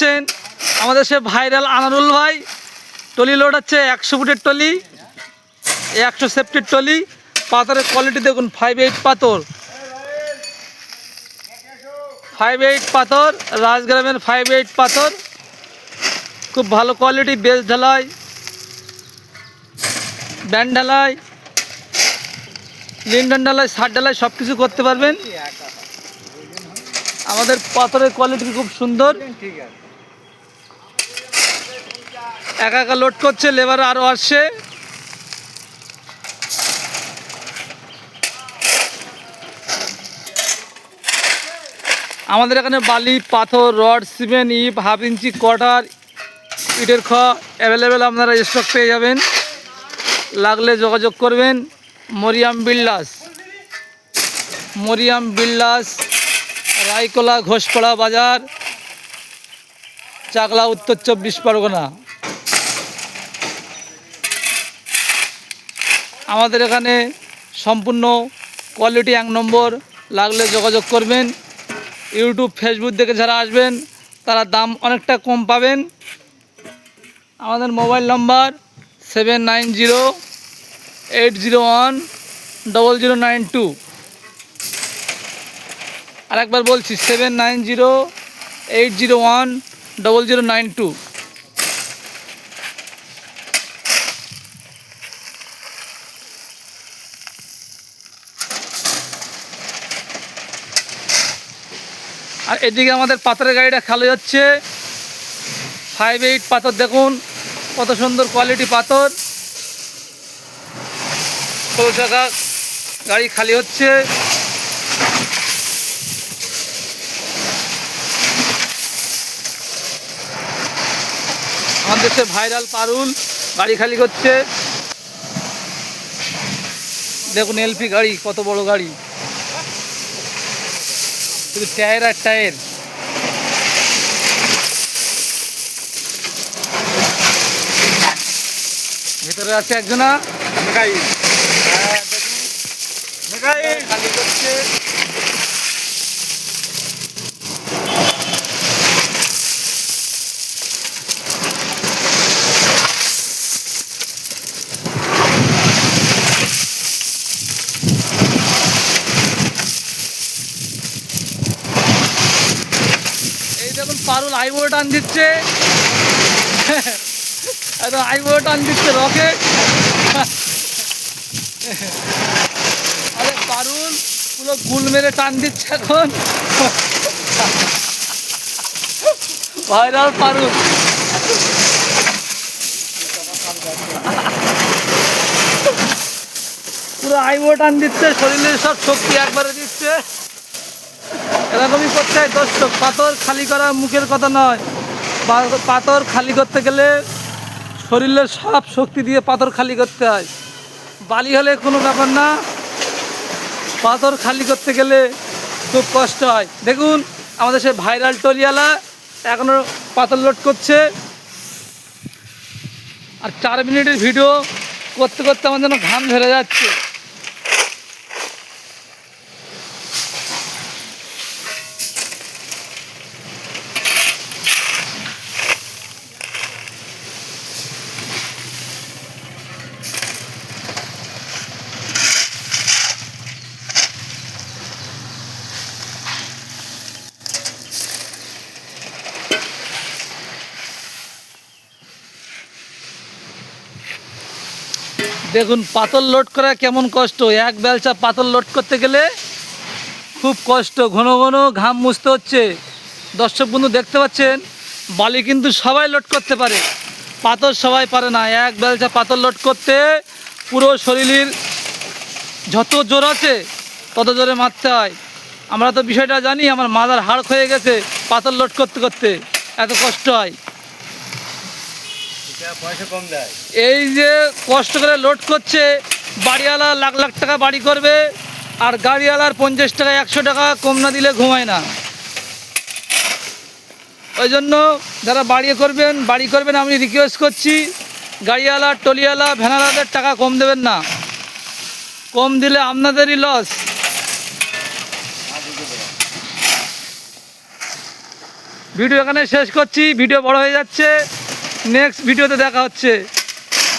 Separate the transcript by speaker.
Speaker 1: দেখছেন আমাদের সে ভাইরাল আনারুল ভাই টলি লোড হচ্ছে 100 ফুটের টলি, 100 সেফটির টলি। পাথরের কোয়ালিটি দেখুন, 5/8 পাথর, 5/8 পাথর, রাজগ্রামের 5/8 পাথর, খুব ভালো কোয়ালিটি। বেস ঢালাই, ব্যান্ড ঢালাই, লিন্ডন ঢালাই, সার ঢালাই সব কিছু করতে পারবেন। আমাদের পাথরের কোয়ালিটি খুব সুন্দর। একা একা লোড করছে, লেবার আরও আসছে। আমাদের এখানে বালি, পাথর, রড, সিমেন্ট, ইট, হাফ ইঞ্চি, কোয়ার্টার, ইটের খ অ্যাভেলেবেল আপনারা স্টক পেয়ে যাবেন। লাগলে যোগাযোগ করবেন। মরিয়াম বিল্ডার্স, মরিয়াম বিল্ডার্স, রায়কোলা, ঘোষপাড়া বাজার, চাকলা, উত্তর 24 পরগনা। আমাদের এখানে সম্পূর্ণ কোয়ালিটি 1 নম্বর। লাগলে যোগাযোগ করবেন। ইউটিউব, ফেসবুক দেখে যারা আসবেন তারা দাম অনেকটা কম পাবেন। আমাদের মোবাইল নম্বর 7908010092। আর একবার বলছি 7908010092। আর এদিকে আমাদের পাথরের গাড়িটা খালি হচ্ছে। 5/8 পাথর দেখুন কত সুন্দর কোয়ালিটি পাথর। 16 টাকা গাড়ি খালি হচ্ছে। আমাদের দেশে ভাইরাল পারুল গাড়ি খালি করছে। দেখুন এলপি গাড়ি, কত বড় গাড়ি, শুধু টায়ার আর টায়ার। ভেতরে আছে একজনা খালি করছে। দেখুন পারুল আইবো টান দিচ্ছে, আইবো টান দিচ্ছে রকেট। আরে পারুল পুরো গুল মেরে টান দিচ্ছে এখন। ভাইরাল পারুল পুরো আইবো টান দিচ্ছে, শরীরের সব শক্তি একবারে দিচ্ছে। এরকমই করতে হয় দর্শক। পাথর খালি করা মুখের কথা নয়, পাথর খালি করতে গেলে শরীরের সব শক্তি দিয়ে পাথর খালি করতে হয়। বালি হলে কোনো ব্যাপার না, পাথর খালি করতে গেলে খুব কষ্ট হয়। দেখুন আমাদের সে ভাইরাল টলিওয়ালা এখনও পাথর লোড করছে। আর 4 মিনিটের ভিডিও করতে করতে আমার যেন ঘাম ঝরে যাচ্ছে। দেখুন পাথর লোড করা কেমন কষ্ট। এক বেলচা পাথর লোড করতে গেলে খুব কষ্ট, ঘন ঘন ঘাম মুছতে হচ্ছে। দর্শক বন্ধু দেখতে পাচ্ছেন, বালি কিন্তু সবাই লোড করতে পারে, পাথর সবাই পারে না। এক বেলচা পাথর লোড করতে পুরো শরীরের যত জোর আছে তত জোরে মারতে হয়। আমরা তো বিষয়টা জানি, আমার মাথার হাড় ক্ষয়ে গেছে পাথর লোড করতে করতে, এত কষ্ট হয়।
Speaker 2: পয়সা কম দেয়।
Speaker 1: এই যে কষ্ট করে লোড করছে, বাড়িওয়ালা লাখ লাখ টাকা বাড়ি করবে, আর গাড়িওয়ালার 50 টাকা 100 টাকা কম না দিলে ঘুমায় না। ওই জন্য যারা বাড়ি করবেন আমি রিকোয়েস্ট করছি, গাড়িওয়ালা, টলিওয়ালা, ভ্যানালাদের টাকা কম দেবেন না। কম দিলে আপনাদেরই লস। ভিডিও এখানে শেষ করছি, ভিডিও বড় হয়ে যাচ্ছে, নেক্সট ভিডিওতে দেখা হচ্ছে।